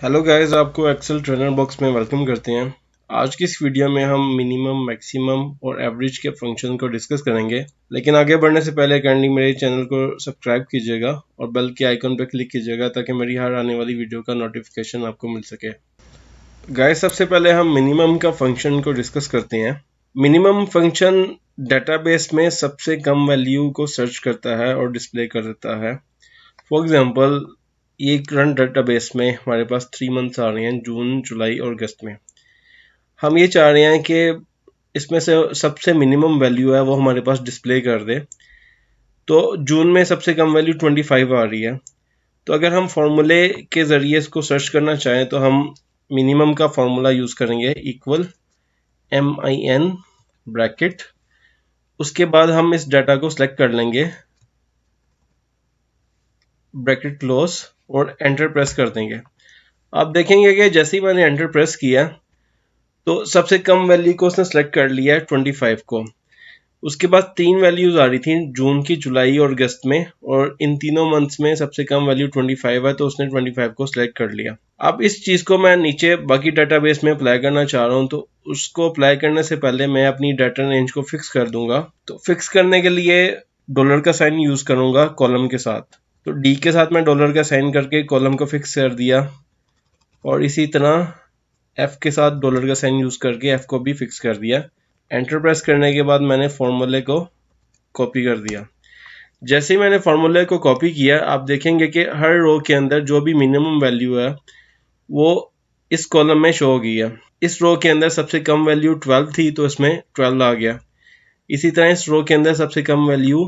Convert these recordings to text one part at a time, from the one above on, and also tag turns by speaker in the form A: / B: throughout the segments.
A: Hello guys, आपको Excel trainer box में welcome करते हैं। आज की इस वीडियो में हम मिनिमम, मैक्सिमम और एवरेज के फंक्शन को डिस्कस करेंगे। लेकिन आगे बढ़ने से पहले काइंडली मेरे चैनल को सब्सक्राइब कीजिएगा और बेल के आइकन पर क्लिक कीजिएगा ताकि मेरी हर आने वाली वीडियो का नोटिफिकेशन आपको मिल सके। गाइस, सबसे पहले हम मिनिमम का फंक्शन को डिस्कस करते हैं। मिनिमम फंक्शन डेटाबेस में सबसे कम वैल्यू को सर्च करता है और डिस्प्ले कर देता है। फॉर एग्जाम्पल, ये करंट डेटाबेस में हमारे पास 3 मंथ्स आ रहे हैं, जून, जुलाई और अगस्त में। हम ये चाह रहे हैं कि इसमें से सबसे मिनिमम वैल्यू है वो हमारे पास डिस्प्ले कर दे। तो जून में सबसे कम वैल्यू 25 आ रही है। तो अगर हम फॉर्मूले के ज़रिए इसको सर्च करना चाहें तो हम मिनिमम का फॉर्मूला यूज़ करेंगे, इक्वल MIN ब्रैकेट। उसके बाद हम इस डाटा को सिलेक्ट कर लेंगे, ब्रैकेट क्लोज, और एंटर प्रेस कर देंगे। आप देखेंगे कि जैसे ही मैंने एंटर प्रेस किया तो सबसे कम वैल्यू को उसने सेलेक्ट कर लिया है, 25 को। उसके बाद 3 वैल्यूज आ रही थी, जून की, जुलाई और अगस्त में, और इन तीनों मंथ्स में सबसे कम वैल्यू 25 है, तो उसने 25 को सिलेक्ट कर लिया। अब इस चीज़ को मैं नीचे बाकी डाटाबेस में अप्लाई करना चाह रहा हूँ, तो उसको अप्लाई करने से पहले मैं अपनी डाटा रेंज को फिक्स कर दूंगा। तो फिक्स करने के लिए डॉलर का साइन यूज़ करूंगा कॉलम के साथ। तो डी के साथ मैं डॉलर का साइन करके कॉलम को फिक्स कर दिया, और इसी तरह एफ के साथ डॉलर का साइन यूज़ करके एफ को भी फिक्स कर दिया। एंटर प्रेस करने के बाद मैंने फॉर्मूले को कॉपी कर दिया। जैसे ही मैंने फॉर्मूले को कॉपी किया, आप देखेंगे कि हर रो के अंदर जो भी मिनिमम वैल्यू है वो इस कॉलम में शो हो गई है। इस रो के अंदर सबसे कम वैल्यू 12 थी, तो इसमें 12 आ गया। इसी तरह इस रो के अंदर सबसे कम वैल्यू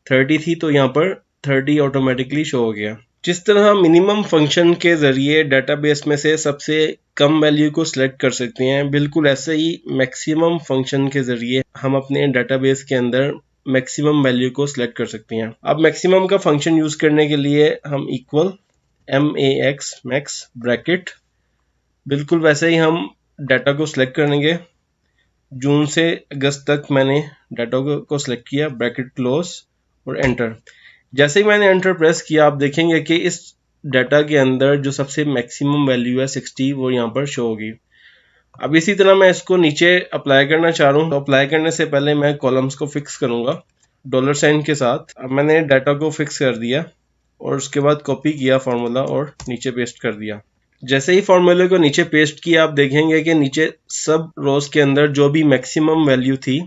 A: 30 थी, तो यहाँ पर 30 ऑटोमेटिकली शो हो गया। जिस तरह मिनिमम फंक्शन के ज़रिए डेटाबेस में से सबसे कम वैल्यू को सिलेक्ट कर सकते हैं, बिल्कुल ऐसे ही मैक्सिमम फंक्शन के ज़रिए हम अपने डेटाबेस के अंदर मैक्सिमम वैल्यू को सिलेक्ट कर सकते हैं। अब मैक्सिमम का फंक्शन यूज़ करने के लिए हम इक्वल MAX मैक्स ब्रैकेट, बिल्कुल वैसे ही हम डाटा को सिलेक्ट करेंगे। जून से अगस्त तक मैंने डाटा को सिलेक्ट किया, ब्रैकेट क्लोज और एंटर। जैसे ही मैंने एंटर प्रेस किया, आप देखेंगे कि इस डाटा के अंदर जो सबसे मैक्सिमम वैल्यू है 60, वो यहाँ पर शो होगी। अब इसी तरह मैं इसको नीचे अप्लाई करना चाह रहा हूँ। तो अप्लाई करने से पहले मैं कॉलम्स को फिक्स करूँगा डॉलर साइन के साथ। अब मैंने डाटा को फिक्स कर दिया और उसके बाद कॉपी किया फॉर्मूला और नीचे पेस्ट कर दिया। जैसे ही फॉर्मूले को नीचे पेस्ट किया, आप देखेंगे कि नीचे सब रोज के अंदर जो भी मैक्सिमम वैल्यू थी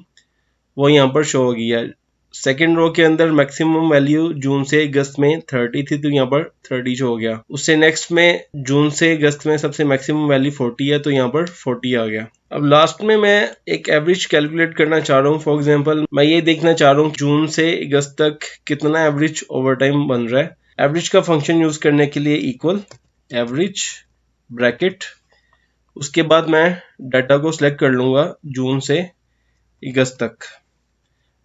A: वो यहाँ पर शो हो गई है। सेकेंड रो के अंदर मैक्सिमम वैल्यू जून से अगस्त में 30 थी, तो यहाँ पर 30 शो हो गया। उससे नेक्स्ट में जून से अगस्त में सबसे मैक्सिमम वैल्यू 40 है, तो यहाँ पर 40 आ गया। अब लास्ट में मैं एक एवरेज कैलकुलेट करना चाह रहा हूँ। फॉर एग्जांपल, मैं ये देखना चाह रहा हूँ जून से अगस्त तक कितना एवरेज ओवर टाइम बन रहा है। एवरेज का फंक्शन यूज करने के लिए इक्वल एवरेज ब्रैकेट, उसके बाद मैं डाटा को सिलेक्ट कर लूँगा जून से अगस्त तक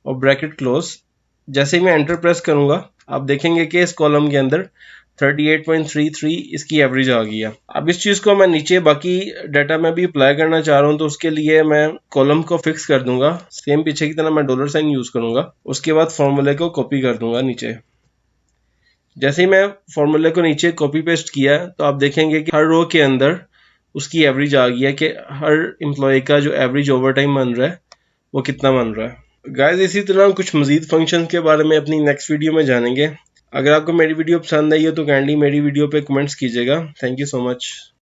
A: और ब्रैकेट क्लोज। जैसे ही मैं एंटर प्रेस करूंगा, आप देखेंगे कि इस कॉलम के अंदर 38.33 इसकी एवरेज आ गई है। अब इस चीज़ को मैं नीचे बाकी डाटा में भी अप्लाई करना चाह रहा हूँ, तो उसके लिए मैं कॉलम को फिक्स कर दूंगा। सेम पीछे की तरह मैं डॉलर साइन यूज़ करूंगा। उसके बाद फॉर्मूले को कॉपी कर दूंगा नीचे। जैसे ही मैं फॉर्मूले को नीचे कॉपी पेस्ट किया, तो आप देखेंगे कि हर रो के अंदर उसकी एवरेज आ गई है कि हर एम्प्लॉय का जो एवरेज ओवर टाइम बन रहा है वो कितना बन रहा है। गाइस, इसी तरह कुछ मजीद फंक्शन के बारे में अपनी नेक्स्ट वीडियो में जानेंगे। अगर आपको मेरी वीडियो पसंद आई हो तो काइंडली मेरी वीडियो पे कमेंट्स कीजिएगा। Thank you so much.